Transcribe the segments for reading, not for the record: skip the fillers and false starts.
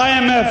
IMF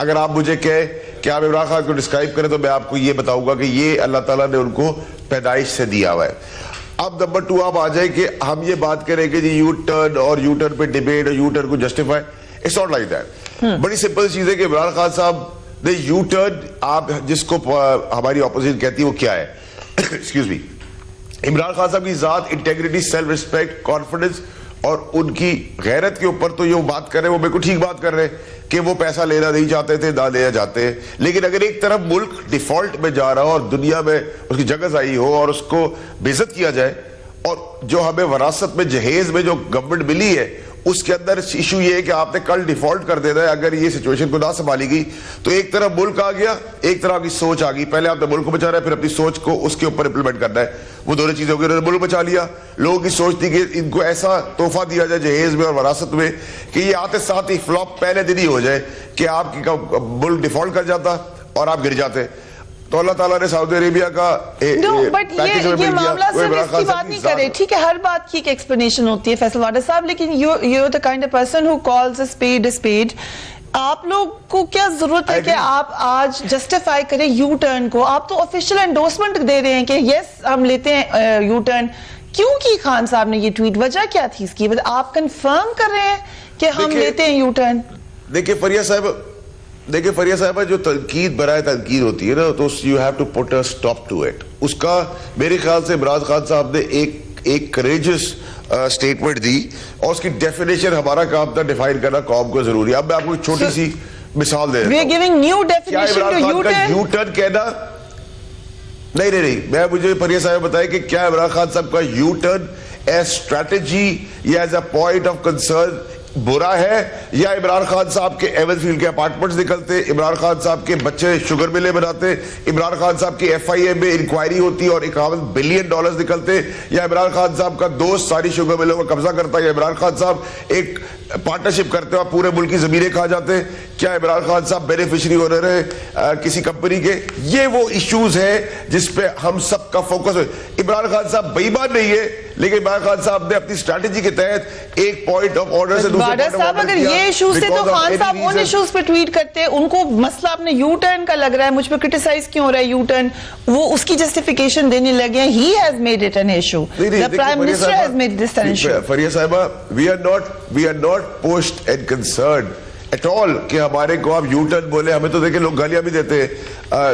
اگر آپ مجھے کہیں کہ آپ عمران خان کو ڈسکرائب کریں تو میں آپ کو یہ بتاؤں گا کہ یہ اللہ تعالیٰ نے ان کو پیدائش سے دیا ہوا ہے. اب نمبر 2 آپ آ جائیں کہ ہم یہ بات کریں کہ جی یو ٹرن اور یو ٹرن پہ ڈیبیٹ اور یو ٹرن کو justify, it's not like that. بڑی سمپل چیز ہے کہ عمران خان صاحب نے یو ٹرن, آپ جس کو ہماری اپوزیشن کہتی ہے وہ کیا ہے, ایکسکیوز می, عمران خان صاحب کی ذات, انٹیگریٹی, سیلف ریسپیکٹ, کانفیڈنس اور ان کی غیرت کے اوپر تو یہ بات کر رہے ہیں وہ بالکل ٹھیک بات کر رہے ہیں کہ وہ پیسہ لینا نہیں چاہتے تھے, نہ لینا چاہتے ہیں. لیکن اگر ایک طرف ملک ڈیفالٹ میں جا رہا ہو اور دنیا میں اس کی جگہ آئی ہو اور اس کو بے عزت کیا جائے, اور جو ہمیں وراثت میں جہیز میں جو گورنمنٹ ملی ہے اس کے اندر ایشو یہ ہے کہ آپ نے کل ڈیفالٹ کر دینا ہے اگر یہ سچویشن کو نہ سنبھالی گئی, تو ایک طرف ملک آ گیا, ایک طرح کی سوچ آ گئی. پہلے آپ نے ملک کو بچانا ہے, پھر اپنی سوچ کو اس کے اوپر امپلیمنٹ کرنا ہے. وہ دونوں چیزیں ہو گئی. انہوں نے ملک بچا لیا, لوگوں کی سوچ تھی کہ ان کو ایسا تحفہ دیا جائے جہیز میں اور وراثت میں کہ یہ آتے ساتھ ہی فلاپ پہلے دن ہی ہو جائے کہ آپ کی ملک ڈیفالٹ کر جاتا اور آپ گر جاتے. تو اللہ تعالیٰ نے سعودی عربیہ کا بٹ یہ معاملہ صرف اس کی بات نہیں کرے, ٹھیک ہے, ہر بات کی ایک ایکسپلینیشن ہوتی ہے فیصل واڈا صاحب, لیکن you the kind of person who calls a speed a speed. آپ لوگ کو کیا ضرورت ہے کہ آپ آج جسٹیفائی کریں یو ٹرن کو؟ آپ تو آفیشیل انڈورسمنٹ دے رہے ہیں کہ یس ہم لیتے ہیں یو ٹرن. کیوں کی خان صاحب نے یہ ٹویٹ, وجہ کیا تھی اس کی؟ آپ کنفرم کر رہے ہیں کہ ہم لیتے ہیں یو ٹرن؟ دیکھیں فریہ صاحبہ, جو تنقید برائے تنقید ہوتی ہے نا, تو you have to put a stop to it. اس کا میرے خیال سے عمران خان صاحب نے ایک کریجس اسٹیٹمنٹ دی, اور اس کی ڈیفینیشن ہمارا کام تھا ڈیفائن کرنا قوم کو ضروری ہے. اب میں آپ کو ایک چھوٹی سی مثال دے رہا ہوں. کیا عمران خان کا یو ٹرن کہنا, نہیں, میں مجھے فریہ صاحب بتائیں کہ کیا عمران خان صاحب کا یو ٹرن ایز اسٹریٹجی یا as a point of concern برا ہے, یا عمران خان صاحب کے ایون فیلڈ کے اپارٹمنٹس نکلتے, عمران خان صاحب کے بچے شوگر ملیں بناتے, عمران خان صاحب کی FIA میں انکوائری ہوتی اور $51 بلین نکلتے, یا عمران خان صاحب کا دوست ساری شوگر ملوں کا قبضہ کرتا, یا عمران خان صاحب ایک پارٹنرشپ کرتے اور پورے ملک کی زمینیں کھا جاتے, کیا عمران خان صاحب بینیفیشری ہو رہے ہیں کسی کمپنی کے؟ یہ وہ ایشوز ہیں جس پہ ہم سب کا فوکس ہے. عمران خان صاحب بے ایمان نہیں ہے, لیکن عمران خان صاحب نے اپنی اسٹریٹجی کے تحت ایک پوائنٹ آف آرڈر سے اگر یہ ایشوز تھے تو خان صاحب ان ایشوز پہ ٹویٹ کرتے, ان کو مسئلہ اپنے یو ٹرن کا لگ رہا ہے, مجھ پہ کرٹیسائز کیوں ہو رہا ہے یو ٹرن, وہ اس کی جسٹیفیکیشن دینے لگے ہیں. He has made it an issue. The Prime Minister has made this an issue. فریہ صاحبہ, we are not pushed and concerned at all کہ ہمارے کو آپ یو ٹرن بولے. ہمیں تو دیکھیں لوگ گالیاں بھی دیتے ہیں,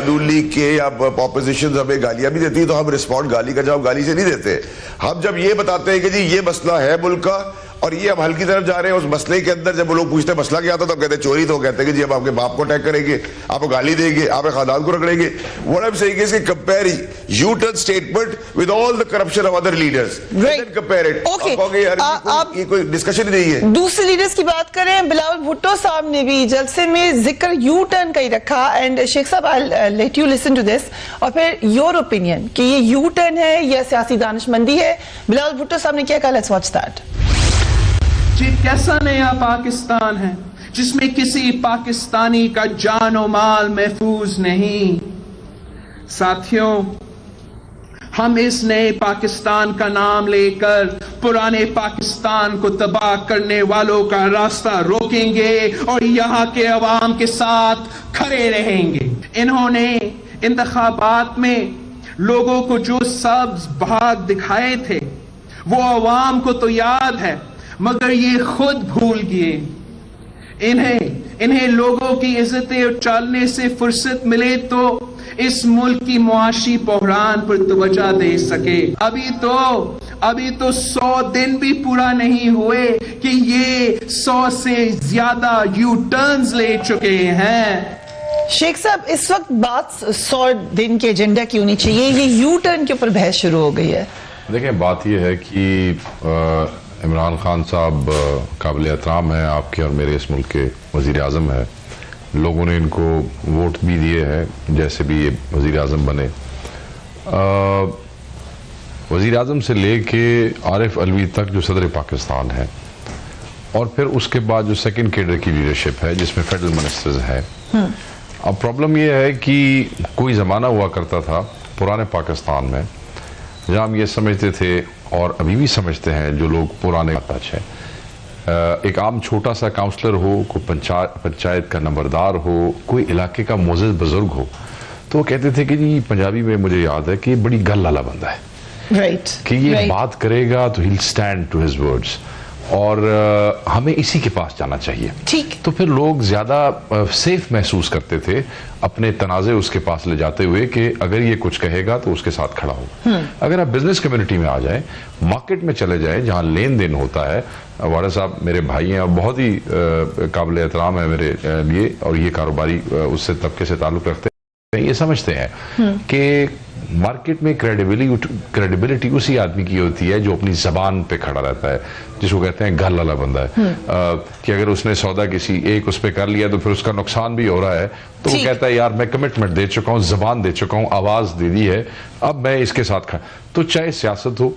نون لیگ کے یا اپوزیشن ہمیں گالیاں بھی دیتی ہے, تو ہم رسپونڈ گالی کا جواب گالی سے نہیں دیتے. ہم جب یہ بتاتے ہیں کہ جی یہ مسئلہ ہے ملک کا اور یہ ہم حل کی طرف جا رہے ہیں, اس مسئلے کے اندر جب وہ لوگ پوچھتے ہیں مسئلہ کیا تھا تو کہتے ہیں چوری, تو کہتے ہیں کہ جی اب آپ کے باپ کو اٹیک کریں گے, آپ کو گالی دیں گے, آپ کے خاندان کو رگڑیں گے. What I'm saying is کہ compare you turn statement with all the corruption of other leaders. Right. Compare it. Okay. یہ کوئی ڈسکشن ہی نہیں ہے. دوسرے لیڈرز کی بات کریں, بلاول بھٹو صاحب نے بھی جلسے میں ذکر یو ٹرن کا ہی رکھا, اینڈ شیخ صاحب I'll let you listen to this, اور پھر your opinion کہ یہ یو ٹرن ہے یا سیاسی دانش مندی ہے. بلاول بھٹو صاحب نے کیا کہا, let's watch that. یہ کیسا نیا پاکستان ہے جس میں کسی پاکستانی کا جان و مال محفوظ نہیں. ساتھیوں, ہم اس نئے پاکستان کا نام لے کر پرانے پاکستان کو تباہ کرنے والوں کا راستہ روکیں گے اور یہاں کے عوام کے ساتھ کھڑے رہیں گے. انہوں نے انتخابات میں لوگوں کو جو سبز بھاگ دکھائے تھے وہ عوام کو تو یاد ہے, مگر یہ خود بھول گئے. انہیں لوگوں کی عزتیں اچھالنے سے فرصت ملے تو اس ملک کی معاشی بحران پر توجہ دے سکے. ابھی تو 100 دن بھی پورا نہیں ہوئے کہ یہ 100 سے زیادہ یو ٹرنز لے چکے ہیں. شیخ صاحب, اس وقت بات 100 دن کے ایجنڈا کی ہونی چاہیے, یہ یو ٹرن کے اوپر بحث شروع ہو گئی ہے. دیکھیں, بات یہ ہے کہ عمران خان صاحب قابل احترام ہیں, آپ کے اور میرے اس ملک کے وزیر اعظم ہیں. لوگوں نے ان کو ووٹ بھی دیے ہیں جیسے بھی یہ وزیر اعظم بنے. وزیر اعظم سے لے کے عارف علوی تک جو صدر پاکستان ہے, اور پھر اس کے بعد جو سیکنڈ کیڈر کی لیڈرشپ ہے جس میں فیڈرل منسٹرز ہیں. اب پرابلم یہ ہے کہ کوئی زمانہ ہوا کرتا تھا پرانے پاکستان میں جہاں ہم یہ سمجھتے تھے, اور ابھی بھی سمجھتے ہیں جو لوگ پرانے ٹچ ہیں, ایک عام چھوٹا سا کاؤنسلر ہو, کوئی پنچایت کا نمبردار ہو, کوئی علاقے کا معزز بزرگ ہو, تو وہ کہتے تھے کہ جی پنجابی میں مجھے یاد ہے کہ یہ بڑی گل والا بندہ ہے, کہ یہ بات کرے گا تو he'll stand to his words, اور ہمیں اسی کے پاس جانا چاہیے. ٹھیک. تو پھر لوگ زیادہ سیف محسوس کرتے تھے اپنے تنازع اس کے پاس لے جاتے ہوئے کہ اگر یہ کچھ کہے گا تو اس کے ساتھ کھڑا ہوگا. اگر آپ بزنس کمیونٹی میں آ جائیں, مارکیٹ میں چلے جائیں جہاں لین دین ہوتا ہے, واڑا صاحب میرے بھائی ہیں اور بہت ہی قابل احترام ہے میرے لیے, اور یہ کاروباری اس سے طبقے سے تعلق رکھتے ہیں, یہ سمجھتے ہیں کہ مارکیٹ میں کریڈیبلٹی اسی آدمی کی ہوتی ہے جو اپنی زبان پہ کھڑا رہتا ہے, جس کو کہتے ہیں گل والا بندہ ہے, کہ اگر اس نے سودا کسی ایک اس پہ کر لیا تو پھر اس کا نقصان بھی ہو رہا ہے, تو وہ کہتا ہے یار میں کمٹمنٹ دے چکا ہوں, زبان دے چکا ہوں, آواز دے دی ہے, اب میں اس کے ساتھ کھڑا. تو چاہے سیاست ہو,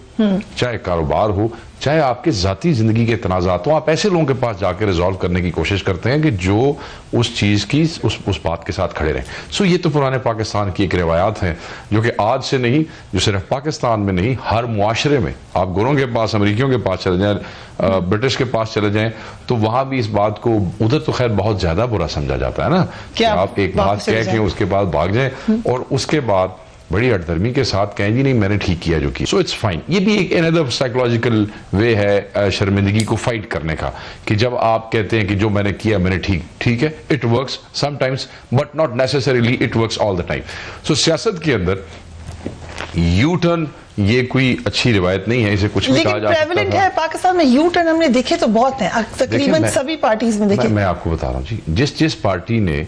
چاہے کاروبار ہو, چاہے آپ کے ذاتی زندگی کے تنازعات ہوں, آپ ایسے لوگوں کے پاس جا کے ریزالو کرنے کی کوشش کرتے ہیں کہ جو اس چیز کی اس بات کے ساتھ کھڑے رہیں. سو یہ تو پرانے پاکستان کی ایک روایات ہیں جو کہ آج سے نہیں, جو صرف پاکستان میں نہیں ہر معاشرے میں, آپ گوروں کے پاس, امریکیوں کے پاس چلے جائیں, برٹش کے پاس چلے جائیں, تو وہاں بھی اس بات کو, ادھر تو خیر بہت زیادہ برا سمجھا جاتا ہے نا, کہ آپ ایک بات کہہ کے اس کے بعد بھاگ جائیں اور اس کے بعد بڑی اٹدھرمی کے ساتھ کہیں جی نہیں میں نے ٹھیک کیا جو کی. So it's fine. یہ بھی ایک another psychological way ہے شرمندگی کو فائٹ کرنے کا, کہ جب آپ کہتے ہیں کہ جو میں نے کیا میں نے ٹھیک ہے, it works sometimes but not necessarily it works all the time. سو سیاست کے اندر یو ٹرن یہ کوئی اچھی روایت نہیں ہے, اسے کچھ بھی کہا جا سکتا لیکن ہے پاکستان میں یو ٹرن ہم نے دیکھے تو بہت ہیں, تقریباً سبھی پارٹیز میں دیکھے. میں آپ کو بتا رہا ہوں جی, جس پارٹی نے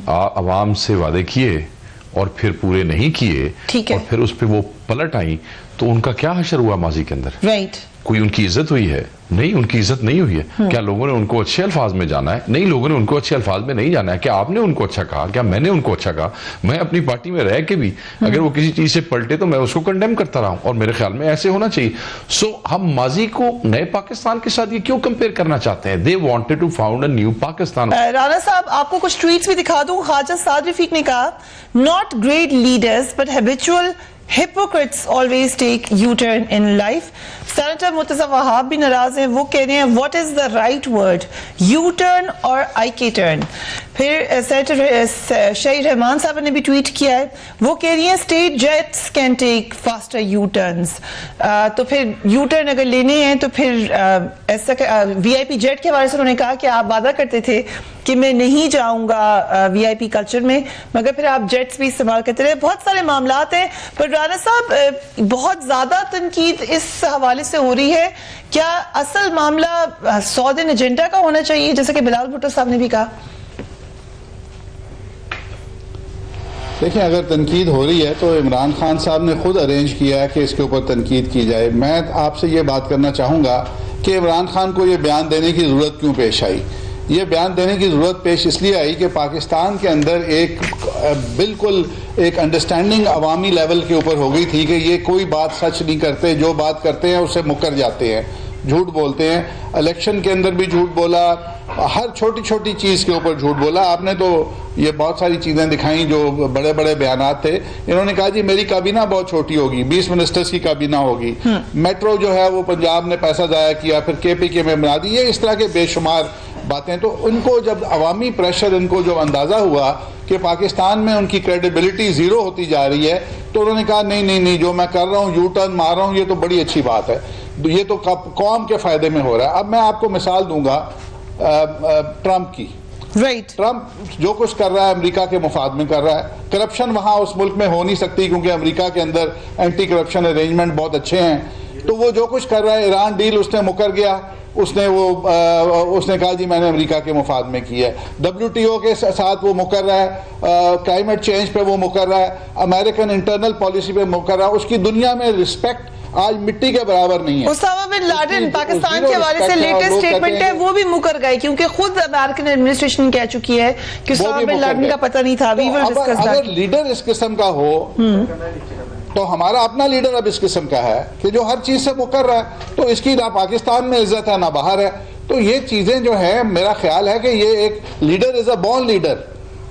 عوام سے وعدے کیے اور پھر پورے نہیں کیے اور پھر اس پہ وہ پلٹ آئیں, تو ان کا کیا حشر ہوا ماضی کے اندر؟ کوئی ان کی عزت ہوئی ہے؟ نہیں, ان کی عزت نہیں ہوئی ہے. کیا لوگوں نے ان کو اچھے الفاظ میں جانا ہے؟ نہیں, لوگوں نے ان کو اچھے الفاظ میں نہیں جانا ہے. کیا آپ نے ان کو اچھا کہا؟ کیا میں نے ان کو اچھا کہا؟ میں اپنی پارٹی میں رہ کے بھی اگر وہ کسی چیز سے پلٹے تو میں اس کو کنڈیم کرتا رہا ہوں, اور میرے خیال میں ایسے ہونا چاہیے. سو ہم ماضی کو نئے پاکستان کے ساتھ یہ کیوں کمپیئر کرنا چاہتے ہیں؟ They wanted to found a new Pakistan. Rana sahab آپ کو کچھ ٹویٹس بھی دکھا دوں. خواجہ سعد رفیق نے کہا, not great leaders but habitual hypocrites always take U-turn in life. Senator Murtaza Wahab بھی ناراض ہیں, وہ کہہ رہے ہیں what is the right word, U-turn اور IK turn. پھر سینیٹر شہید رحمان صاحب نے بھی ٹویٹ کیا ہے, وہ کہہ رہی ہیں state jets can take faster U-turns. تو پھر U-turn اگر لینے ہیں تو پھر ایسا VIP جیٹ کے حوالے سے انہوں نے کہا کہ آپ وعدہ کرتے تھے کہ میں نہیں جاؤں گا VIP کلچر میں, مگر پھر آپ جیٹس بھی استعمال کرتے رہے. بہت سارے معاملات ہیں, پر رانا صاحب بہت زیادہ تنقید اس حوالے سے ہو رہی ہے. کیا اصل معاملہ 100 دن ایجنڈا کا ہونا چاہیے, جیسے کہ بلال بھٹو صاحب نے بھی کہا؟ دیکھیں, اگر تنقید ہو رہی ہے تو عمران خان صاحب نے خود ارینج کیا ہے کہ اس کے اوپر تنقید کی جائے. میں آپ سے یہ بات کرنا چاہوں گا کہ عمران خان کو یہ بیان دینے کی ضرورت کیوں پیش آئی. یہ بیان دینے کی ضرورت پیش اس لیے آئی کہ پاکستان کے اندر ایک بالکل ایک انڈرسٹینڈنگ عوامی لیول کے اوپر ہو گئی تھی کہ یہ کوئی بات سچ نہیں کرتے, جو بات کرتے ہیں اس سے مکر جاتے ہیں, جھوٹ بولتے ہیں. الیکشن کے اندر بھی جھوٹ بولا, ہر چھوٹی چھوٹی چیز کے اوپر جھوٹ بولا. آپ نے تو یہ بہت ساری چیزیں دکھائیں جو بڑے بڑے بیانات تھے. انہوں نے کہا جی میری کابینہ بہت چھوٹی ہوگی, 20 منسٹرز کی کابینہ ہوگی, میٹرو جو ہے وہ پنجاب نے پیسہ ضائع کیا, پھر KPK میں بنا دی. یہ اس طرح کے بے شمار باتیں. تو ان کو جب عوامی پریشر, ان کو جب اندازہ ہوا کہ پاکستان میں ان کی کریڈیبلٹی زیرو ہوتی جا رہی ہے, تو انہوں نے کہا نہیں جو میں کر رہا ہوں, یو ٹرن مار رہا ہوں, یہ تو بڑی اچھی بات ہے, یہ تو قوم کے فائدے میں ہو رہا ہے. اب میں آپ کو مثال دوں گا ٹرمپ کی. ٹرمپ جو کچھ کر رہا ہے امریکہ کے مفاد میں کر رہا ہے. کرپشن وہاں اس ملک میں ہو نہیں سکتی کیونکہ امریکہ کے اندر اینٹی کرپشن ارینجمنٹ بہت اچھے ہیں. تو وہ جو کچھ کر رہا ہے, ایران ڈیل اس نے مکر گیا, اس نے کہا جی میں نے امریکہ کے مفاد میں کی ہے. WTO کے ساتھ وہ مکر رہا ہے, کلائمیٹ چینج پہ وہ مکر رہا ہے, امریکن انٹرنل پالیسی پہ مکر رہا ہے. اس کی دنیا میں رسپیکٹ آج مٹی کے برابر نہیں ہے. اسامہ بن لادن پاکستان کے حوالے سے لیٹسٹ سٹیٹمنٹ ہے, وہ بھی مکر گئے کیونکہ خود امریکن ایڈمنسٹریشن کہہ چکی ہے کہ اسامہ بن لادن کا پتہ نہیں تھا. اگر لیڈر اس قسم کا ہو تو ہمارا اپنا لیڈر اب اس قسم کا ہے کہ جو ہر چیز سے مکر رہا ہے, تو اس کی نہ پاکستان میں عزت ہے نہ باہر ہے. تو یہ چیزیں جو ہیں, میرا خیال ہے کہ یہ ایک leader is a born leader.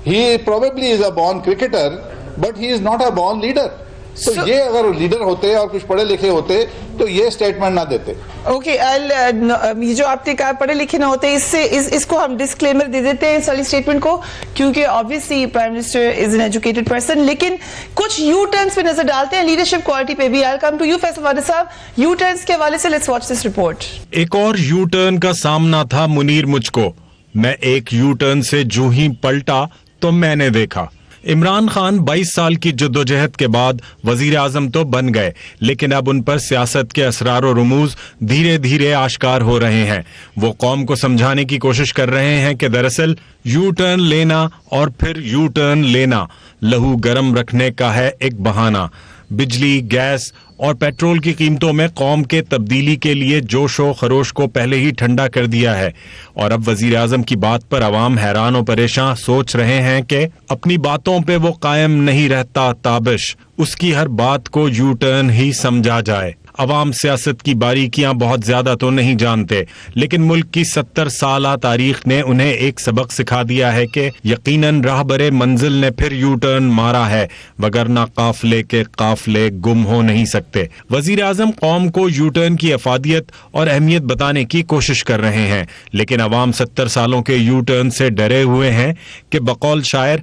He probably is a born cricketer but he is not a born leader. تو یہ اگر لیڈر ہوتے اور کچھ پڑھے لکھے ہوتے تو یہ اسٹیٹمنٹ نہ دیتے. اوکے یہ جو آپ نے کہا پڑھے لکھے نہ ہوتے, اس کو ہم ڈسکلیمر دے دیتے ہیں اس والی اسٹیٹمنٹ کو, کیونکہ obviously prime minister is an educated person. لیکن کچھ یو ٹرنس پہ نظر ڈالتے ہیں لیڈرشپ کوالٹی پہ بھی. I'll come to you Faisal وادی صاحب, یو ٹرنس کے حوالے سے لیٹس واچ دس رپورٹ. ایک اور یو ٹرن کا سامنا تھا منیر مجھ کو. میں ایک یو ٹرن سے جو ہی پلٹا تو میں نے دیکھا عمران خان 22 سال کی جدوجہد کے بعد وزیر اعظم تو بن گئے, لیکن اب ان پر سیاست کے اسرار و رموز دھیرے دھیرے آشکار ہو رہے ہیں. وہ قوم کو سمجھانے کی کوشش کر رہے ہیں کہ دراصل یو ٹرن لینا اور پھر یو ٹرن لینا لہو گرم رکھنے کا ہے ایک بہانہ. بجلی, گیس اور پیٹرول کی قیمتوں میں قوم کے تبدیلی کے لیے جوش و خروش کو پہلے ہی ٹھنڈا کر دیا ہے, اور اب وزیر اعظم کی بات پر عوام حیران و پریشان سوچ رہے ہیں کہ اپنی باتوں پہ وہ قائم نہیں رہتا تابش, اس کی ہر بات کو یو ٹرن ہی سمجھا جائے. عوام سیاست کی باریکیاں بہت زیادہ تو نہیں جانتے, لیکن ملک کی 70 سالہ تاریخ نے انہیں ایک سبق سکھا دیا ہے کہ یقیناً راہبر منزل نے پھر یو ٹرن مارا ہے, وگرنہ قافلے کے قافلے گم ہو نہیں سکتے. وزیر اعظم قوم کو یو ٹرن کی افادیت اور اہمیت بتانے کی کوشش کر رہے ہیں, لیکن عوام 70 سالوں کے یو ٹرن سے ڈرے ہوئے ہیں کہ بقول شاعر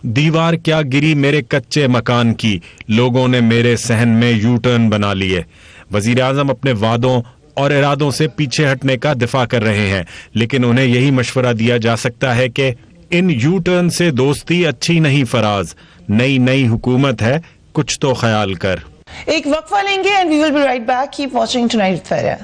دیوار کیا گری میرے کچے مکان کی, لوگوں نے میرے صحن میں یو ٹرن بنا لیے. وزیر اعظم اپنے وعدوں اور ارادوں سے پیچھے ہٹنے کا دفاع کر رہے ہیں, لیکن انہیں یہی مشورہ دیا جا سکتا ہے کہ ان یو ٹرن سے دوستی اچھی نہیں فراز, نئی حکومت ہے کچھ تو خیال کر. ایک وقفہ لیں گے and we will be right back. Keep watching Tonight with Farah.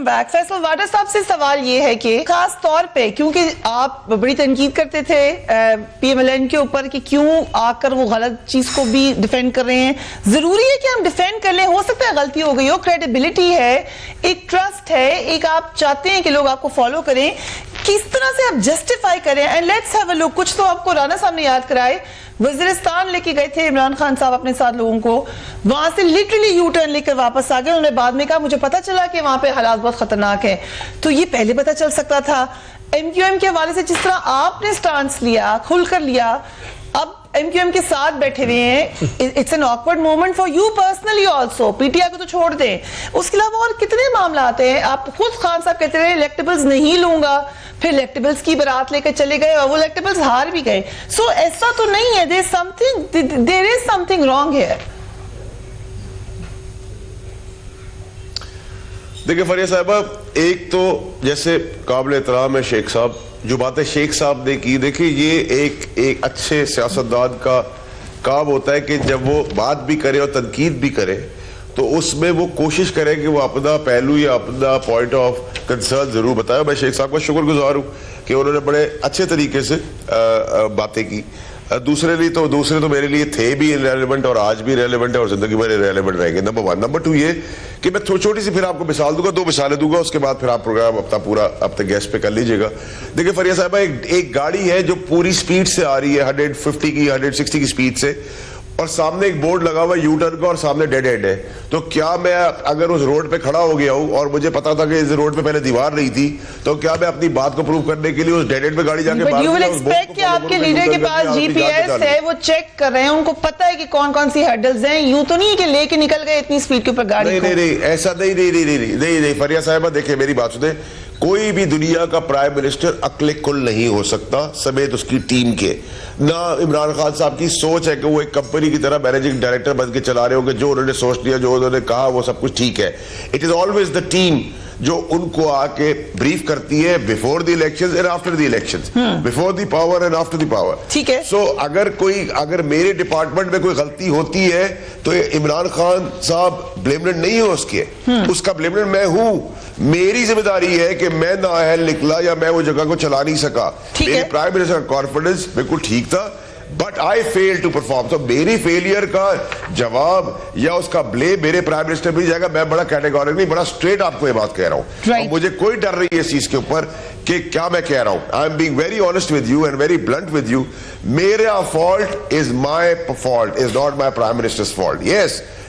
Back. Faisal Vawda sahab سے سوال یہ ہے کہ خاص طور پہ کیونکہ آپ بڑی تنقید کرتے تھے پی ایم ایل این کے اوپر کہ کیوں آ کر وہ غلط چیز کو بھی ڈیفینڈ کر رہے ہیں, ضروری ہے کہ ہم ڈیفینڈ کر لیں, ہو سکتا ہے غلطی ہو گئی ہو, کریڈیبلٹی ہے, ایک ٹرسٹ ہے, ایک آپ چاہتے ہیں کہ لوگ آپ کو فالو کریں, کس طرح سے آپ جسٹیفائی کریں. اینڈ لیٹس ہیو اے لک, کچھ تو آپ کو رانا صاحب نے یاد کرائے, وزیرستان لے کے گئے تھے عمران خان صاحب اپنے ساتھ لوگوں کو, وہاں سے لٹرلی یو ٹرن لے کر واپس آ گئے. انہوں نے بعد میں کہا مجھے پتا چلا کہ وہاں پہ حالات بہت خطرناک ہیں. تو یہ پہلے پتا چل سکتا تھا. ایم کیو ایم کے حوالے سے جس طرح آپ نے سٹانس لیا, کھل کر لیا, اب ایم کیو ایم کے ساتھ بیٹھے ہوئے ہیں, it's an awkward moment for you personally also. P T I کو تو چھوڑ دیں, اس کے علاوہ اور کتنے معاملات ہیں. آپ خود خان صاحب کہتے رہے الیکٹیبلز نہیں لوں گا, پھر الیکٹیبلز کی برات لے کر چلے گئے اور وہ الیکٹیبلز ہار بھی گئے. سو ایسا تو نہیں ہے, there is something wrong here. دیکھیں فریہ صاحبہ, ایک تو جیسے قابل احترام ہے شیخ صاحب, جو باتیں شیخ صاحب نے کی, دیکھیں یہ ایک اچھے سیاستدان کا کام ہوتا ہے کہ جب وہ بات بھی کرے اور تنقید بھی کرے تو اس میں وہ کوشش کرے کہ وہ اپنا پہلو یا اپنا پوائنٹ آف کنسرن ضرور بتائے. میں شیخ صاحب کا شکر گزار ہوں کہ انہوں نے بڑے اچھے طریقے سے باتیں کی. دوسرے تو میرے لیے تھے بھی ریلیونٹ اور آج بھی ریلیونٹ ہے اور زندگی میں ریلیونٹ رہیں گے. نمبر 1. نمبر 2 یہ کہ میں چھوٹی سی پھر آپ کو مثال دوں گا, 2 مثالیں دوں گا, اس کے بعد پھر آپ پروگرام اپنا پورا اپنے گیسٹ پہ کر لیجئے گا. دیکھیں فریہ صاحبہ, ایک گاڑی ہے جو پوری سپیڈ سے آ رہی ہے 150 کی 160 کی سپیڈ سے, اور سامنے ایک بورڈ لگا ہوا ہے یو ٹرن کا اور سامنے ڈیڈ اینڈ ہے. تو کیا میں اگر اس روڈ پہ کھڑا ہو گیا ہوں اور مجھے پتا تھا کہ اس روڈ پہ پہلے دیوار نہیں تھی, تو کیا میں اپنی بات کو پروو کرنے کے لیے اس ڈیڈ اینڈ پہ گاڑی جا کے But you will expect کہ آپ کے لیڈر کے پاس جی پی ایس ہے, وہ چیک کر رہے ہیں, ان کو پتا ہے کہ کون کون سی ہرڈلز ہیں. یوں تو نہیں کہ لے کے نکل گئے اتنی سپیڈ کے اوپر گاڑی کو. نہیں ایسا نہیں فریہ صاحبہ, دیکھیں میری بات سنیں, کوئی بھی دنیا کا پرائم منسٹر عقل کل نہیں ہو سکتا سمیت اس کی ٹیم کے. نہ عمران خان صاحب کی سوچ ہے کہ وہ ایک کمپنی کی طرح مینیجنگ ڈائریکٹر بن کے چلا رہے ہوں کہ جو انہوں نے سوچ لیا, جو انہوں نے کہا وہ سب کچھ ٹھیک ہے. It is always the team جو ان کو آ کے بریف کرتی ہے before the elections and after the elections, before the power and after the power. ٹھیک ہے. سو اگر میرے ڈپارٹمنٹ میں کوئی غلطی ہوتی ہے تو عمران خان صاحب بلیمنٹ نہیں ہو اس کے, اس کا بلیمنٹ میں ہوں. میری ذمہ داری ہے کہ میں نااہل نکلا یا میں وہ جگہ کو چلا نہیں سکا. میرے پرائم منسٹر کا کانفیڈنس بالکل ٹھیک تھا, but I fail to perform. تو میری فیلئر کا جواب یا اس کا بلیم میرے پرائم منسٹر پہ جائے گا. میں بڑا کیٹیگورک نہیں, بڑا اسٹریٹ آپ کو یہ بات کہہ رہا ہوں, اور مجھے کوئی ڈر نہیں ہے اس چیز کے اوپر کہ کیا میں کہہ رہا ہوں. I am being very honest with you and very blunt with you. میرا fault is my fault, is not my prime minister's fault. Yes,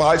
5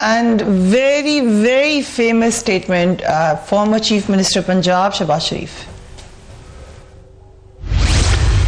And very famous statement, former Chief Minister Punjab Shehbaz Sharif.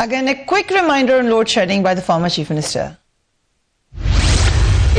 Again, a quick reminder on load shedding by the former Chief Minister.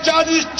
40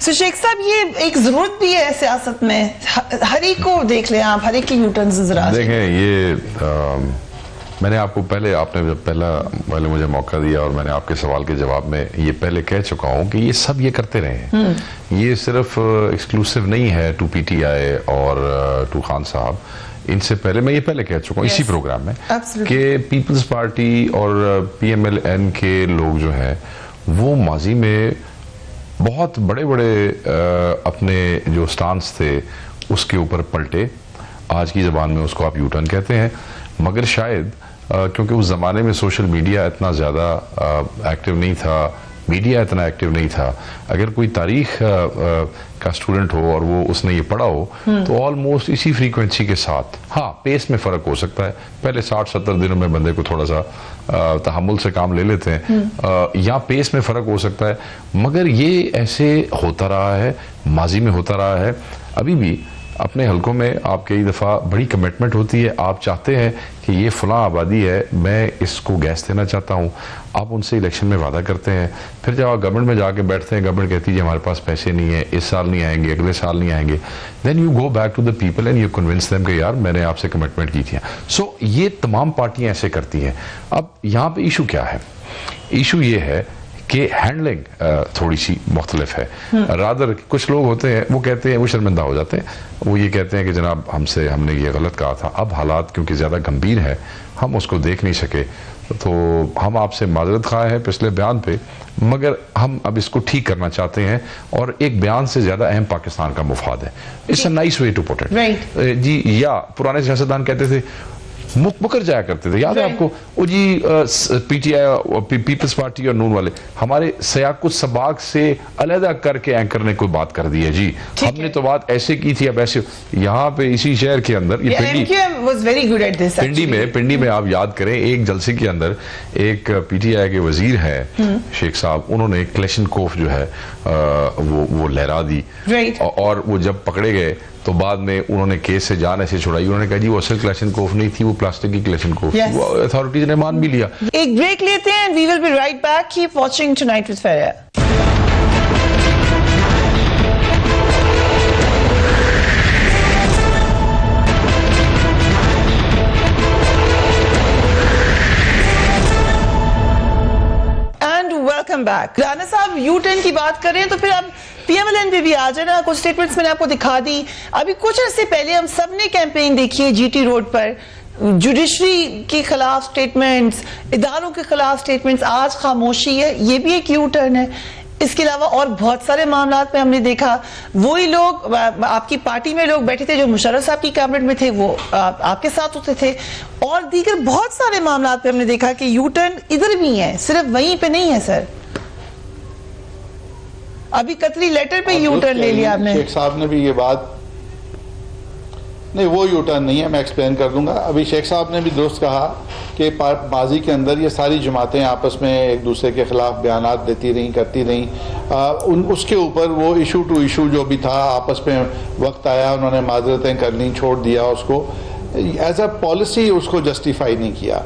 سو شیخ صاحب یہ ایک ضرورت بھی ہے سیاست میں, ہر ایک کو دیکھ لیں آپ, ہر ایک کی یو ٹرنز ذرا دیکھیں. یہ میں نے آپ کو آپ نے جب پہلے مجھے موقع دیا اور میں نے آپ کے سوال کے جواب میں یہ پہلے کہہ چکا ہوں کہ یہ سب یہ کرتے رہے ہیں. یہ صرف ایکسکلوسیو نہیں ہے ٹو پی ٹی آئی اور ٹو خان صاحب. ان سے پہلے میں یہ پہلے کہہ چکا ہوں اسی پروگرام میں کہ پیپلز پارٹی اور پی ایم ایل این کے لوگ جو ہیں وہ ماضی میں بہت بڑے اپنے جو سٹانس تھے اس کے اوپر پلٹے. آج کی زبان میں اس کو آپ یو ٹرن کہتے ہیں, مگر شاید کیونکہ اس زمانے میں سوشل میڈیا اتنا زیادہ ایکٹیو نہیں تھا, میڈیا اتنا ایکٹیو نہیں تھا. اگر کوئی تاریخ کا اسٹوڈنٹ ہو اور وہ اس نے یہ پڑھا ہو تو آلموسٹ اسی فریکوینسی کے ساتھ, ہاں پیس میں فرق ہو سکتا ہے, پہلے 60-70 دنوں میں بندے کو تھوڑا سا تحمل سے کام لے لیتے ہیں, یا پیس میں فرق ہو سکتا ہے, مگر یہ ایسے ہوتا رہا ہے, ماضی میں ہوتا رہا ہے. ابھی بھی اپنے حلقوں میں آپ کئی دفعہ بڑی کمٹمنٹ ہوتی ہے, آپ چاہتے ہیں کہ یہ فلاں آبادی ہے, میں اس کو گیس دینا چاہتا ہوں, آپ ان سے الیکشن میں وعدہ کرتے ہیں, پھر جب آپ گورنمنٹ میں جا کے بیٹھتے ہیں گورنمنٹ کہتی ہے ہمارے پاس پیسے نہیں ہیں, اس سال نہیں آئیں گے, اگلے سال نہیں آئیں گے, then you go back to the people and you convince them کہ یار میں نے آپ سے کمٹمنٹ کی تھی. سو یہ تمام پارٹیاں ایسے کرتی ہیں. اب یہاں پہ ایشو کیا ہے؟ ایشو یہ ہے کہ ہینڈلنگ تھوڑی سی مختلف ہے. رادر کچھ لوگ ہوتے ہیں وہ کہتے ہیں, وہ شرمندہ ہو جاتے ہیں, وہ یہ کہتے ہیں کہ جناب ہم نے یہ غلط کہا تھا. اب حالات کیونکہ زیادہ گمبھیر ہے, ہم اس کو دیکھ نہیں سکے, تو ہم آپ سے معذرت خواہ ہیں پچھلے بیان پہ, مگر ہم اب اس کو ٹھیک کرنا چاہتے ہیں, اور ایک بیان سے زیادہ اہم پاکستان کا مفاد ہے. It's a nice way to put it. جی, یا پرانے سیاستدان کہتے تھے مکر جایا کرتے تھے, یاد ہے آپ کو, وہ جی P T I, Peoples Party اور نون والے ہمارے سیاق السباق سے علیحدہ کر کے اینکر نے کوئی بات کر دی ہے, جی ہم نے تو بات ایسے کی تھی, اب ایسے. یہاں پہ اسی شہر کے اندر یہ پنڈی میں آپ یاد کریں, ایک جلسے کے اندر ایک پی ٹی آئی کے وزیر ہے شیخ صاحب, انہوں نے کلیشنکوف جو ہے وہ لہرا دی, اور وہ جب پکڑے گئے تو بعد میں انہوں نے کیس سے جان ایسے چھڑائی, انہوں نے کہا جی وہ اصل کلیشنکوف نہیں تھی, وہ پلاسٹک کی کلیشنکوف تھی. وہ اتھارٹیز نے مان بھی لیا. ایک بریک لیتے ہیں, we will be right back. Keep watching Tonight with Faria. Welcome back. Rana صاحب یو ٹرن کی بات کریں تو پھر اب پی ایم ایل این پہ بھی آ جانا. کچھ سٹیٹمنٹس میں نے آپ کو دکھا دی. ابھی کچھ عرصے پہلے ہم سب نے کیمپین دیکھی ہے جی ٹی روڈ پر, جوڈیشری کے خلاف سٹیٹمنٹس, اداروں کے خلاف سٹیٹمنٹس. آج خاموشی ہے, یہ بھی ایک یو ٹرن ہے. اس کے علاوہ اور بہت سارے معاملات پہ ہم نے دیکھا, وہی لوگ آپ کی پارٹی میں لوگ بیٹھے تھے جو مشرف صاحب کی کیبنٹ میں تھے, وہ آپ کے ساتھ ہوتے تھے, اور دیگر بہت سارے معاملات پہ ہم نے دیکھا کہ یو ٹرن ادھر بھی ہے, صرف وہیں پہ نہیں ہے. سر ابھی قطری لیٹر پہ یو ٹرن لے لیا آپ نے. شیخ صاحب نے بھی یہ بات, نہیں وہ یو ٹرن نہیں ہے, میں ایکسپلین کر دوں گا. ابھی شیخ صاحب نے بھی درست کہا کہ ماضی کے اندر یہ ساری جماعتیں آپس میں ایک دوسرے کے خلاف بیانات دیتی رہیں, کرتی رہیں. اس کے اوپر وہ ایشو ٹو ایشو جو بھی تھا, آپس میں وقت آیا انہوں نے معذرتیں کرنی, چھوڑ دیا اس کو. ایز اے پالیسی اس کو جسٹیفائی نہیں کیا.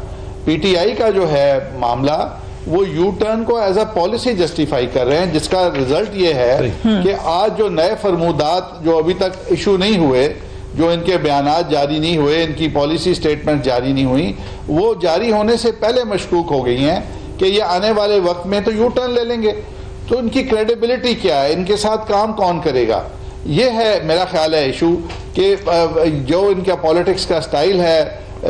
پی ٹی آئی کا جو ہے معاملہ, وہ یو ٹرن کو ایز اے پالیسی جسٹیفائی کر رہے ہیں, جس کا رزلٹ یہ ہے کہ آج جو نئے فرمودات جو ابھی تک ایشو نہیں ہوئے, جو ان کے بیانات جاری نہیں ہوئے, ان کی پالیسی سٹیٹمنٹ جاری نہیں ہوئی, وہ جاری ہونے سے پہلے مشکوک ہو گئی ہیں کہ یہ آنے والے وقت میں تو یو ٹرن لے لیں گے. تو ان کی کریڈیبلٹی کیا ہے, ان کے ساتھ کام کون کرے گا, یہ ہے میرا خیال ہے ایشو. کہ جو ان کا پالیٹکس کا سٹائل ہے,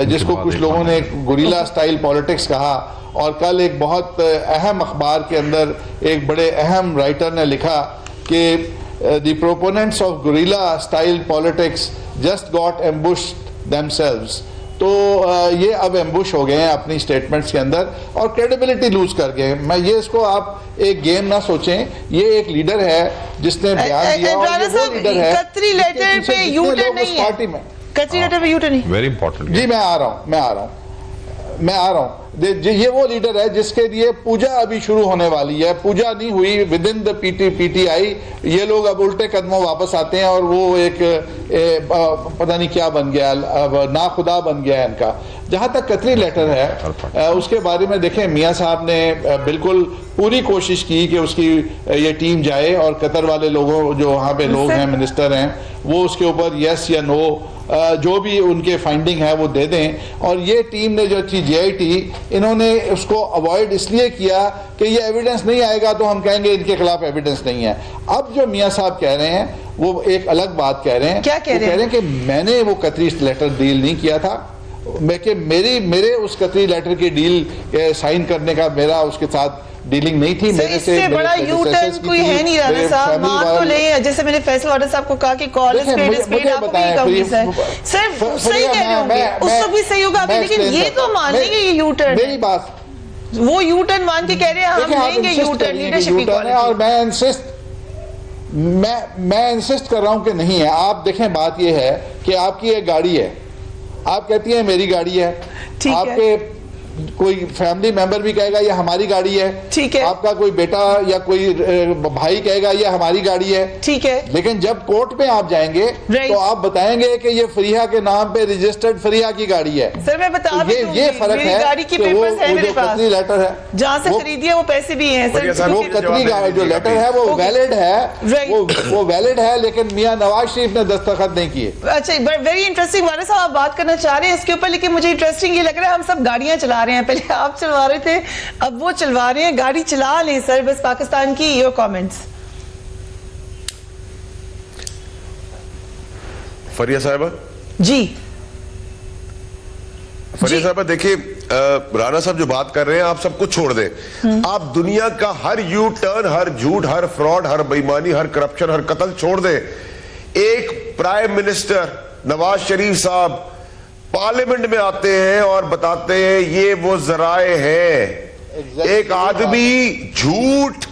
جس کو کچھ لوگوں نے گوریلا سٹائل پالیٹکس کہا, اور کل ایک بہت اہم اخبار کے اندر ایک بڑے اہم رائٹر نے لکھا کہ the proponents of guerrilla style politics just got ambushed themselves. تو یہ اب ایمبوش ہو گئے ہیں اپنی سٹیٹمنٹس کے اندر اور کریڈیبلٹی لوز کر گئے. میں یہ اس کو آپ ایک گیم نہ سوچیں, یہ ایک لیڈر ہے جس نے بیان دیا, اور یہ وہ لیڈر ہے قطری لیٹر پہ یو ٹرن نہیں ہے. پارٹی میں قطری لیٹر پہ یو ٹرن نہیں. Very important. جی میں آ رہا ہوں. میں آ رہا ہوں. یہ وہ لیڈر ہے جس کے لیے پوجا ابھی شروع ہونے والی ہے. پوجا نہیں ہوئی with in the P T I. یہ لوگ اب الٹے قدموں واپس آتے ہیں اور وہ ایک پتہ نہیں کیا بن گیا, اب ناخدا بن گیا ہے ان کا. جہاں تک قطری لیٹر ہے اس کے بارے میں دیکھیں, میاں صاحب نے بالکل پوری کوشش کی کہ اس کی یہ ٹیم جائے اور قطر والے لوگوں جو وہاں پہ لوگ ہیں, منسٹر ہیں, وہ اس کے اوپر یس یا نو جو بھی ان کے فائنڈنگ ہے وہ دے دیں. اور یہ ٹیم نے جو تھی جے آئی ٹی, انہوں نے اس کو اوائڈ اس لیے کیا کہ یہ ایویڈنس نہیں آئے گا تو ہم کہیں گے ان کے خلاف ایویڈنس نہیں ہے. اب جو میاں صاحب کہہ رہے ہیں وہ ایک الگ بات کہہ رہے ہیں. کیا کہہ رہے ہیں؟ کہ میں نے وہ قطری لیٹر ڈیل نہیں کیا تھا, کہ میرے اس قطری لیٹر کی ڈیل سائن کرنے کا میرا اس کے ساتھ ڈیلنگ نہیں تھی. اس سے بڑا یو ٹرن کوئی ہے نہیں رانا صاحب, مان تو لیں. جیسے میں نے فیصل واڈر صاحب کو کہا کہ کال اسپیڈ آپ کو بھی کم ہے, صرف صحیح کہہ رہے ہوں گے, اس وقت بھی صحیح ہوگا, لیکن یہ تو مان لیں گے یہ یو ٹرن. میری بات, وہ یو ٹرن مان کے کہہ رہے ہیں ہم لیں گے یو ٹرن لیڈرشپ کی کوالٹی. اور میں انسسٹ کر رہا ہوں کہ نہیں ہے. آپ دیکھیں, بات یہ ہے کہ آپ کی ایک گاڑی ہے, آپ کہتی ہیں میری گاڑی ہے, آپ کے کوئی فیملی ممبر بھی کہے گا یہ ہماری گاڑی ہے, ٹھیک ہے, آپ کا کوئی بیٹا یا کوئی بھائی کہے گا یہ ہماری گاڑی ہے, ٹھیک ہے. لیکن جب کورٹ میں آپ جائیں گے تو آپ بتائیں گے کہ یہ فریحہ کے نام پہ رجسٹرڈ فریحہ کی گاڑی ہے. سر میں بتا دوں یہ فرق ہے گاڑی کی کہ وہ میرے جو قطری لیٹر ہے جہاں سے خریدی ہے وہ پیسے بھی ہیں سر. وہ قطری جو لیٹر ہے وہ ویلڈ ہے, وہ ویلڈ ہے, لیکن میاں نواز شریف نے دستخط نہیں کیے. اچھا, ویری انٹرسٹنگ. والا صاحب آپ بات کرنا چاہ رہے ہیں اس کے اوپر, لیکن مجھے انٹرسٹنگ یہ لگ رہا ہے ہم سب گاڑیاں چلا رہے ہیں. پہلے آپ چلوا رہے تھے, اب وہ چلوا رہے ہیں. گاڑی چلا لیں سر بس پاکستان کی. Your comments. فریہ صاحبہ جی, فریہ صاحبہ دیکھیں, رانا صاحب جو بات کر رہے ہیں آپ سب کچھ چھوڑ دیں. آپ دنیا کا ہر یو ٹرن, ہر جھوٹ, ہر فراڈ, ہر بےایمانی, ہر کرپشن, ہر قتل چھوڑ دیں. ایک پرائم منسٹر نواز شریف صاحب پارلیمنٹ میں آتے ہیں اور بتاتے ہیں یہ وہ ذرائع ہیں. ایک آدمی جھوٹ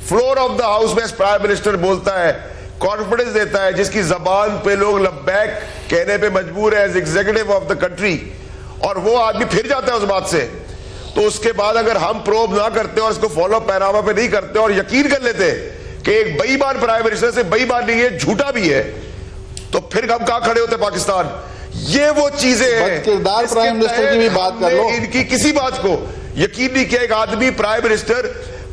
فلور آف دا ہاؤس میں پرائم منسٹر بولتا ہے, کانفیڈنس دیتا ہے, جس کی زبان پہ لوگ لبیک کہنے پہ مجبور ہے as executive of the country, اور وہ آدمی پھر جاتا ہے اس بات سے. تو اس کے بعد اگر ہم پروب نہ کرتے اور اس کو فالو پیراوا پہ نہیں کرتے اور یقین کر لیتے کہ ایک بے ایمان پرائم منسٹر سے بے ایمان نہیں ہے, جھوٹا بھی ہے, تو پھر ہم کہاں کھڑے ہوتے پاکستان. یہ وہ چیزیں ہیں. کردار پرائم منسٹر کی بھی بات کر لو, ان کی کسی بات کو یقین نہیں کیا. ایک آدمی prime minister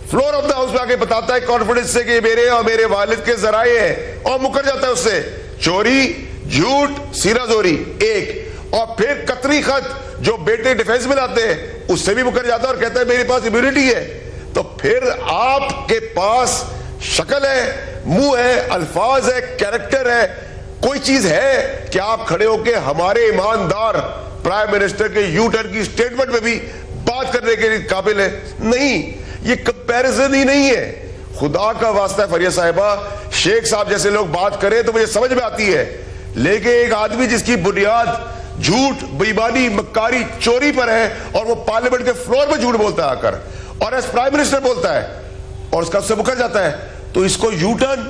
floor of the house میں آ کے بتاتا ہے کانفیڈنس سے کہ میرے اور میرے والد کے ذرائع ہیں, اور مکر جاتا ہے اس سے. چوری, جھوٹ, سیرہ زوری ایک, اور پھر قطری خط جو بیٹے ڈیفینس میں لاتے ہیں اس سے بھی مکر جاتا ہے اور کہتا ہے میرے پاس امیونٹی ہے. تو پھر آپ کے پاس شکل ہے, منہ ہے, الفاظ ہے, کیریکٹر ہے, کوئی چیز ہے کہ آپ کھڑے ہو کے ہمارے ایماندار پرائم منسٹر کے یو ٹرن کی سٹیٹمنٹ میں بھی بات کرنے کے قابل ہے؟ نہیں, یہ کمپیریزن ہی نہیں ہے. خدا کا واسطہ ہے فریہ صاحبہ, شیخ صاحب جیسے لوگ بات کریں تو مجھے سمجھ میں آتی ہے, لیکن ایک آدمی جس کی بنیاد جھوٹ, بے ایمانی, مکاری, چوری پر ہے, اور وہ پارلیمنٹ کے فلور پہ جھوٹ بولتا ہے آ کر, اور ایز پرائم منسٹر بولتا ہے, اور اس کا سے مکر جاتا ہے, تو اس کو یو ٹرن,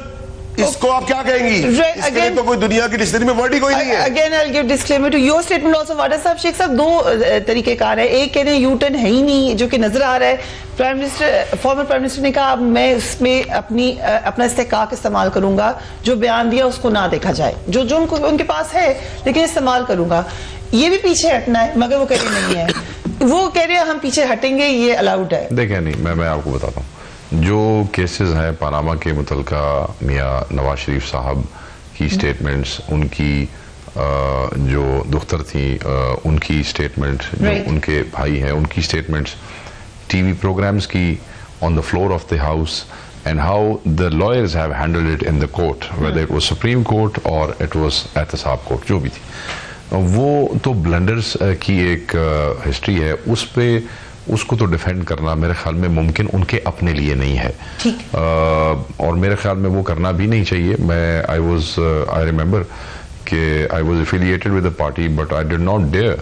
اس کو آپ کیا کہیں گی؟ اس کے لیے تو کوئی دنیا کی ڈکشنری میں ورڈ ہی کوئی نہیں ہے. Again, I'll give disclaimer to your statement also. Order صاحب, شیخ صاحب, دو طریقہ کار ہے. ایک کہتے ہیں یو ٹرن ہے ہی نہیں, جو کہ نظر آ رہا ہے. Prime minister, former prime minister نے کہا میں اس میں اپنا استحقاق استعمال کروں گا, جو بیان دیا اس کو نہ دیکھا جائے, جو ان کے پاس ہے لیکن استعمال کروں گا. یہ بھی پیچھے ہٹنا ہے, مگر وہ کہہ رہے نہیں ہے, وہ کہہ رہے ہیں ہم پیچھے ہٹیں گے, یہ الاؤڈ ہے. دیکھیں نہیں, میں آپ کو بتاتا ہوں, جو کیسز ہیں پاناما کے متعلقہ, میاں نواز شریف صاحب کی سٹیٹمنٹس, ان کی جو دختر تھیں ان کی سٹیٹمنٹ, جو ان کے بھائی ہیں ان کی سٹیٹمنٹس, ٹی وی پروگرامز کی on the floor of the house, and how the lawyers have handled it in the court, whether it was Supreme Court or it was احتساب court, جو بھی تھی, وہ تو بلنڈرز کی ایک ہسٹری ہے. اس پہ اس کو تو ڈیفینڈ کرنا میرے خیال میں ممکن ان کے اپنے لیے نہیں ہے, اور میرے خیال میں وہ کرنا بھی نہیں چاہیے. میں I remember کہ I was affiliated with the party but I did not dare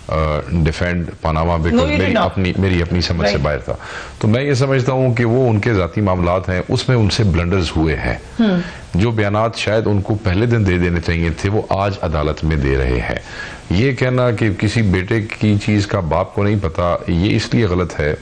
defend Panama because میری اپنی سمجھ سے باہر تھا. تو میں یہ سمجھتا ہوں کہ وہ ان کے ذاتی معاملات ہیں, اس میں ان سے بلنڈرز ہوئے ہیں. جو بیانات شاید ان کو پہلے دن دے دینے چاہیے تھے وہ آج عدالت میں دے رہے ہیں. یہ کہنا کہ کسی بیٹے کی چیز کا باپ کو نہیں پتا, یہ اس لیے غلط ہے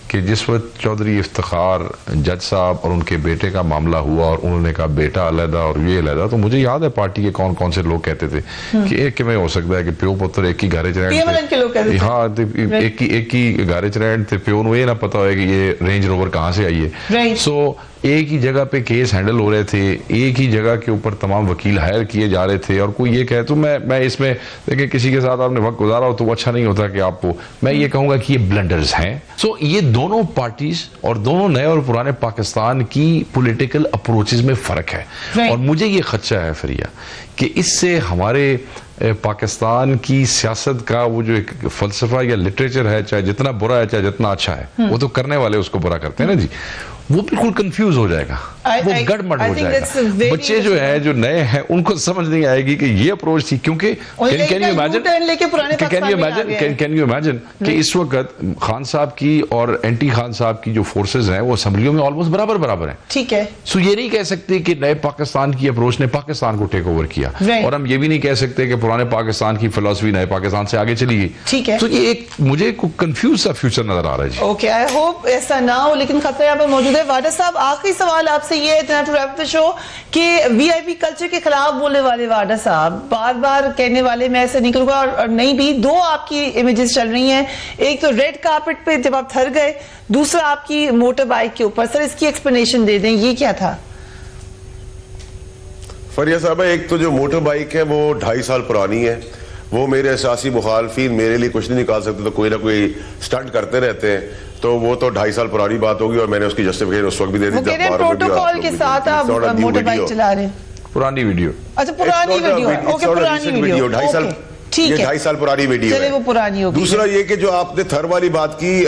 کہ جس وقت چودھری افتخار جج صاحب اور ان کے بیٹے کا معاملہ ہوا اور انہوں نے کہا بیٹا علیحدہ اور یہ علیحدہ, تو مجھے یاد ہے پارٹی کے کون کون سے لوگ کہتے تھے کہ ایک میں ہو سکتا ہے کہ پیو پتر ایک ہی گھر چ رہن, ہاں ایک ہی گھر چ رہن تے پیو نو یہ نہ پتا ہوئے کہ یہ رینج روور کہاں سے آئی ہے. سو ایک ہی جگہ پہ کیس ہینڈل ہو رہے تھے, ایک ہی جگہ کے اوپر تمام وکیل ہائر کیے جا رہے تھے, اور کوئی یہ کہے تو میں اس میں دیکھیں کسی کے ساتھ آپ نے وقت گزارا ہو تو وہ اچھا نہیں ہوتا کہ آپ کو, میں یہ کہوں گا کہ یہ بلنڈرز ہیں. سو یہ دونوں پارٹیز اور دونوں نئے اور پرانے پاکستان کی پولیٹیکل اپروچز میں فرق ہے. اور مجھے یہ خدشہ ہے فریہ کہ اس سے ہمارے پاکستان کی سیاست کا وہ جو ایک فلسفہ یا لٹریچر ہے, چاہے جتنا برا ہے چاہے جتنا اچھا ہے, وہ تو کرنے والے اس کو برا کرتے ہیں نا جی, وہ بالکل کنفیوز ہو جائے گا, وہ گڑبڑ ہو جائے گا. بچے جو ہیں جو نئے ہیں ان کو سمجھ نہیں آئے گی کہ یہ اپروچ تھی, کیونکہ کین یو امیجن کہ اس وقت خان صاحب کی اور اینٹی خان صاحب کی جو فورسز ہیں وہ اسمبلیوں میں آلموسٹ برابر ہیں. ٹھیک ہے, سو یہ نہیں کہہ سکتے کہ نئے پاکستان کی اپروچ نے پاکستان کو ٹیک اوور کیا, اور ہم یہ بھی نہیں کہہ سکتے کہ پرانے پاکستان کی فلسفی نئے پاکستان سے آگے چلی گئی. ٹھیک ہے, تو یہ ایک مجھے کنفیوز سا فیوچر نظر آ رہا ہے جی. اوکے, آئی ہوپ ایسا نہ ہو, لیکن خطرہ یہاں پر موجود ہے. واڈا صاحب آخری سوال آپ سے یہ ہے ٹو ریپ دی شو کہ وی آئی پی کلچر کے خلاف بولنے والے واڈا صاحب بار بار کہنے والے, میں ایسے نکلوں گا اور نہیں بھی, دو آپ کی امیجز چل رہی ہیں, ایک تو ریڈ کارپٹ پہ جب آپ تھر گئے, دوسرا آپ کی موٹر بائک کے اوپر. سر اس کی ایکسپلینیشن دے دیں, یہ کیا تھا؟ فریہ صاحبہ, ایک تو جو موٹر بائک ہے وہ 2.5 سال پرانی ہے, وہ میرے سیاسی مخالفین میرے لیے کچھ نہیں نکال سکتے, تو کوئی نہ کوئی سٹنٹ کرتے رہتے ہیں, تو وہ تو 2.5 سال پرانی بات ہوگی, اور میں نے اس کی جسٹیفیکیشن اس وقت بھی دے دی. وہ کہہ رہے ہیں پروٹوکول کے ساتھ آپ موٹر بائک چلا رہے ہیں. پرانی ویڈیو, اچھا پرانی ویڈیو ہے, اوکے پرانی ویڈیو, 2.5 سال, یہ 2.5 سال پرانی ویڈیو ہے, وہ پرانی ہوگی. دوسرا یہ کہ جو آپ نے تھر والی بات کی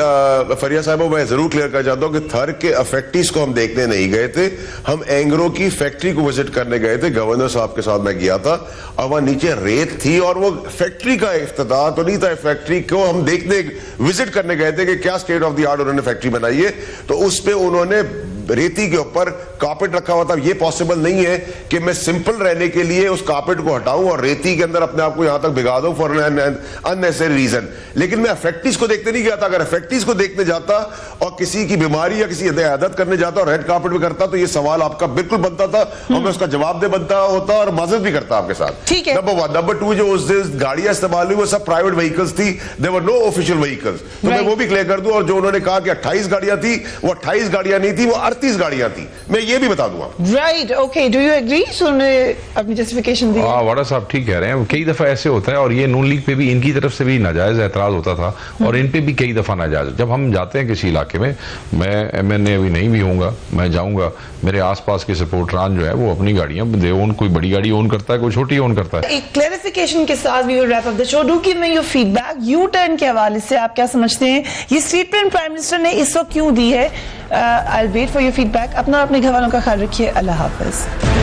فریہ صاحبہ, میں ضرور کلیئر کرنا چاہتا ہوں کہ تھر کے افیکٹریز کو ہم دیکھنے نہیں گئے تھے, ہم اینگرو کی فیکٹری کو وزٹ کرنے گئے تھے, گورنر صاحب کے ساتھ میں گیا تھا, اور وہاں نیچے ریت تھی, اور وہ فیکٹری کا افتتاح تو نہیں تھا, فیکٹری کو ہم دیکھنے وزٹ کرنے گئے تھے کہ کیا اسٹیٹ آف دی آرٹ انہوں نے فیکٹری بنائی ہے. تو اس پہ انہوں نے ریتی کے اوپر کارپیٹ رکھا ہوا تھا. یہ پاسبل نہیں ہے کہ میں سمپل رہنے کے لیے اس کارپیٹ کو ہٹاؤں اور ریتی کے اندر اپنے آپ کو یہاں تک بھگا دوں فار unnecessary ریزن. لیکن میں افیکٹریز کو دیکھنے نہیں گیا تھا. اگر افیکٹریز کو دیکھنے جاتا اور کسی کی بیماری یا کسی عیادت کرنے جاتا اور ریڈ کارپیٹ پہ کرتا, تو یہ سوال آپ کا بالکل بنتا تھا, اور میں اس کا جواب دے بنتا ہوتا اور معذرت بھی کرتا آپ کے ساتھ. نمبر 1. نمبر 2, جو اس گاڑیاں استعمال ہوئی وہ سب پرائیویٹ وہیکلز تھی, there were no official vehicles. تو میں وہ بھی کلیئر کر دوں, اور جو انہوں نے کہا کہ 28 گاڑیاں تھی, وہ 28 گاڑیاں نہیں تھی, وہ 38 گاڑیاں تھی. میں یہ بھی بتا دوں آپ. Right, okay, do you agree? سو نے اپنی جسٹیفیکیشن دی. ہاں, واڈا صاحب ٹھیک کہہ رہے ہیں, کئی دفعہ ایسے ہوتا ہے, اور یہ نون لیگ پہ بھی ان کی طرف سے بھی ناجائز اعتراض ہوتا تھا, اور ان پہ بھی کئی دفعہ ناجائز. جب ہم جاتے ہیں کسی علاقے میں, میں ایم این اے ابھی نہیں بھی ہوں گا, میں جاؤں گا, میرے آس پاس کے سپورٹران جو ہے وہ اپنی گاڑیاں دے اون, کوئی بڑی گاڑی اون کرتا ہے, کوئی چھوٹی اون کرتا ہے. ایک کلیریفیکیشن کے ساتھ we will wrap up the show. Do give me your feedback, U turn کے حوالے سے آپ کیا سمجھتے ہیں, یہ اسٹیٹمنٹ پرائم منسٹر نے اس وقت کیوں دی ہے؟ I wait for your feedback. اپنا اور اپنے گھر والوں کا خیال رکھیے. اللہ حافظ.